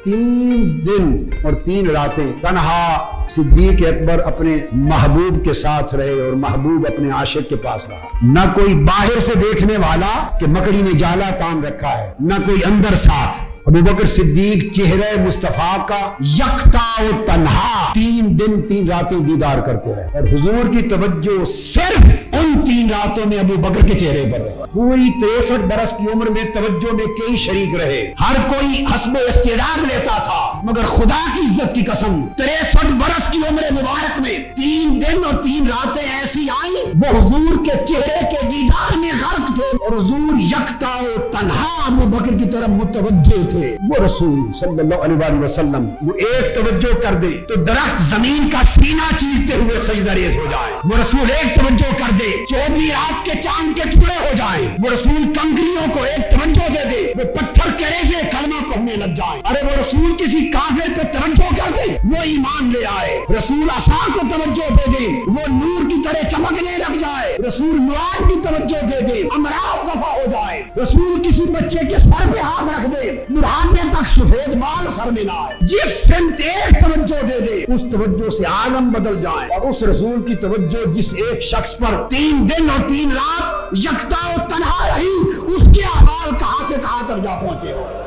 3 دن اور 3 راتیں تنہا صدیق اکبر اپنے محبوب کے ساتھ رہے اور محبوب اپنے عاشق کے پاس رہا۔ نہ کوئی باہر سے دیکھنے والا کہ مکڑی نے جالا تان رکھا ہے، نہ کوئی اندر ساتھ۔ ابو بکر صدیق چہرہ مصطفیٰ کا یکتا و تنہا 3 دن 3 راتیں دیدار کرتے رہے، اور حضور کی توجہ صرف ان 3 راتوں میں ابو بکر کے چہرے پر رہے۔ پوری 63 برس کی عمر میں توجہ میں کئی شریک رہے، ہر کوئی حسب استعداد لیتا تھا، مگر خدا کی عزت کی قسم 63 برس کی عمر مبارک میں 3 دن اور 3 راتیں ایسی آئیں وہ حضور کے چہرے کے دیدار میں غرق تھے، اور حضور یکتا و تنہا ابو بکر کی طرف متوجہ تھے۔ وہ رسول صلی اللہ علیہ وسلم وہ ایک توجہ کر دے تو درخت زمین کا سینہ چیرتے ہوئے سجدہ ریز ہو جائے، وہ رسول ایک توجہ کر دے 14ویں رات کے چاند کے ٹکڑے ہو جائیں، وہ رسول کنکریوں کو ایک توجہ دے دے وہ پتھر کے ریزے کلمہ پڑھنے لگ جائیں، ارے وہ رسول کسی کافر پہ توجہ کر دے وہ ایمان لے آئے، رسول عصا کو توجہ دے دے وہ نور کی طرح چمکنے لگ جائے، رسول نوار کی توجہ دے دے امراض دفع ہو جائے، رسول کسی بچے کے سر پہ ہاتھ رکھ دے بڑھاپے تک سفید بال سر میں نہ آئے، جس سمت ایک توجہ دے دے اس توجہ سے عالم بدل جائے، اور اس رسول کی توجہ جس ایک شخص پر 3 دن اور 3 رات یکتا و تنہا رہی اس کے اعمال کہاں سے کہاں تک جا پہنچے ہو۔